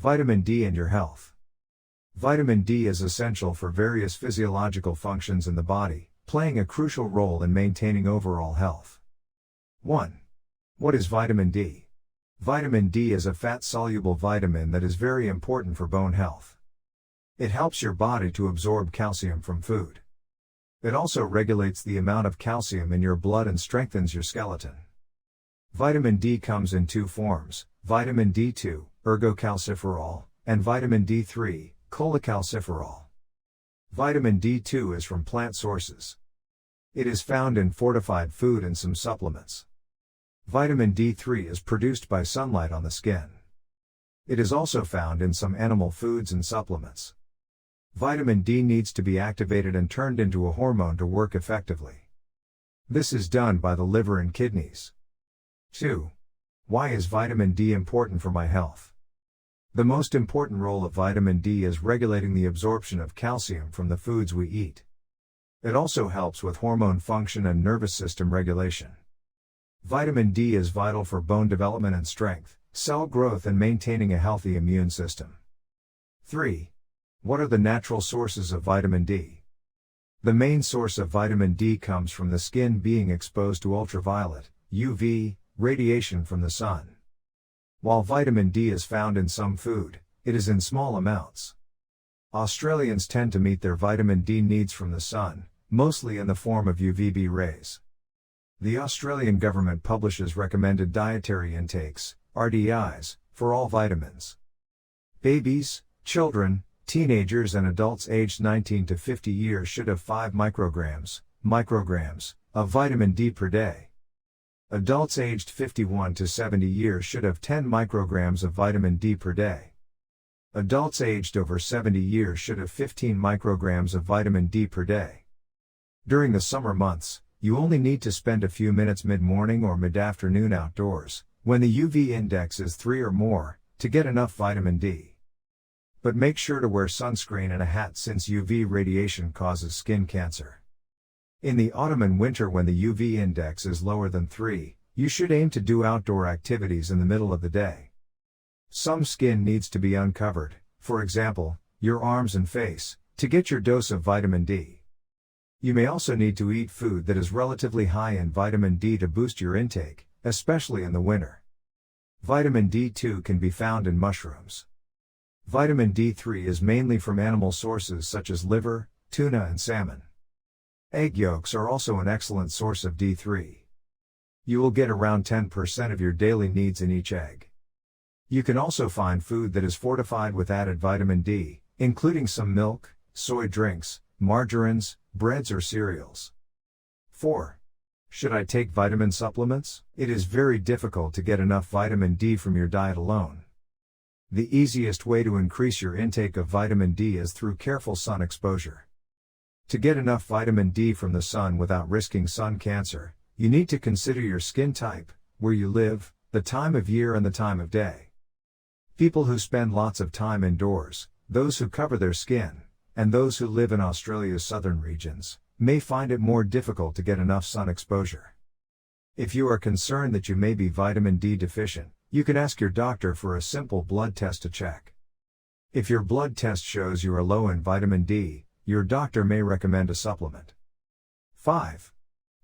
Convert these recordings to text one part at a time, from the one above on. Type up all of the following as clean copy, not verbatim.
Vitamin D and your health. Vitamin D is essential for various physiological functions in the body, playing a crucial role in maintaining overall health. 1. What is vitamin D? Vitamin D is a fat-soluble vitamin that is very important for bone health. It helps your body to absorb calcium from food. It also regulates the amount of calcium in your blood and strengthens your skeleton. Vitamin D comes in two forms: vitamin D2, ergocalciferol, and vitamin D3, cholecalciferol. Vitamin D2 is from plant sources. It is found in fortified food and some supplements. Vitamin D3 is produced by sunlight on the skin. It is also found in some animal foods and supplements. Vitamin D needs to be activated and turned into a hormone to work effectively. This is done by the liver and kidneys. 2. Why is vitamin D important for my health? The most important role of vitamin D is regulating the absorption of calcium from the foods we eat. It also helps with hormone function and nervous system regulation. Vitamin D is vital for bone development and strength, cell growth, and maintaining a healthy immune system. 3. What are the natural sources of vitamin D? The main source of vitamin D comes from the skin being exposed to ultraviolet, UV, radiation from the sun. While vitamin D is found in some food, it is in small amounts. Australians tend to meet their vitamin D needs from the sun, mostly in the form of UVB rays. The Australian government publishes recommended dietary intakes, RDIs, for all vitamins. Babies, children, teenagers and adults aged 19 to 50 years should have 5 micrograms of vitamin D per day. Adults aged 51 to 70 years should have 10 micrograms of vitamin D per day. Adults aged over 70 years should have 15 micrograms of vitamin D per day. During the summer months, you only need to spend a few minutes mid-morning or mid-afternoon outdoors, when the UV index is 3 or more, to get enough vitamin D. But make sure to wear sunscreen and a hat since UV radiation causes skin cancer. In the autumn and winter, when the UV index is lower than 3, you should aim to do outdoor activities in the middle of the day. Some skin needs to be uncovered, for example, your arms and face, to get your dose of vitamin D. You may also need to eat food that is relatively high in vitamin D to boost your intake, especially in the winter. Vitamin D2 can be found in mushrooms. Vitamin D3 is mainly from animal sources such as liver, tuna and salmon. Egg yolks are also an excellent source of D3. You will get around 10% of your daily needs in each egg. You can also find food that is fortified with added vitamin D, including some milk, soy drinks, margarines, breads or cereals. 4. Should I take vitamin supplements? It is very difficult to get enough vitamin D from your diet alone. The easiest way to increase your intake of vitamin D is through careful sun exposure. To get enough vitamin D from the sun without risking sun cancer, you need to consider your skin type, where you live, the time of year and the time of day. People who spend lots of time indoors, those who cover their skin, and those who live in Australia's southern regions, may find it more difficult to get enough sun exposure. If you are concerned that you may be vitamin D deficient, you can ask your doctor for a simple blood test to check. If your blood test shows you are low in vitamin D, your doctor may recommend a supplement. 5.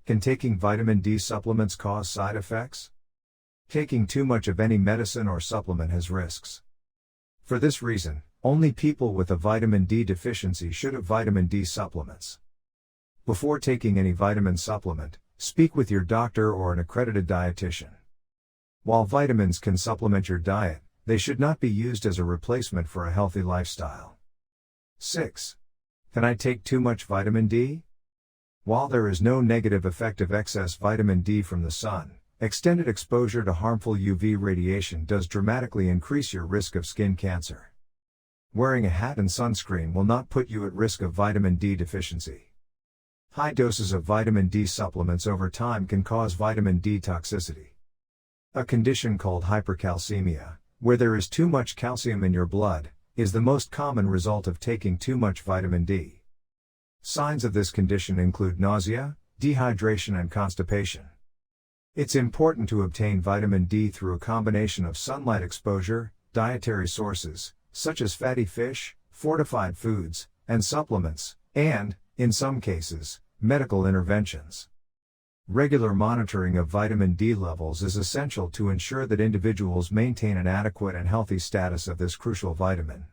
Can taking vitamin D supplements cause side effects? Taking too much of any medicine or supplement has risks. For this reason, only people with a vitamin D deficiency should have vitamin D supplements. Before taking any vitamin supplement, speak with your doctor or an accredited dietitian. While vitamins can supplement your diet, they should not be used as a replacement for a healthy lifestyle. 6. Can I take too much vitamin D? While there is no negative effect of excess vitamin D from the sun, extended exposure to harmful UV radiation does dramatically increase your risk of skin cancer. Wearing a hat and sunscreen will not put you at risk of vitamin D deficiency. High doses of vitamin D supplements over time can cause vitamin D toxicity. A condition called hypercalcemia, where there is too much calcium in your blood, is the most common result of taking too much vitamin D. Signs of this condition include nausea, dehydration and constipation. It's important to obtain vitamin D through a combination of sunlight exposure, dietary sources, such as fatty fish, fortified foods, and supplements, and, in some cases, medical interventions. Regular monitoring of vitamin D levels is essential to ensure that individuals maintain an adequate and healthy status of this crucial vitamin.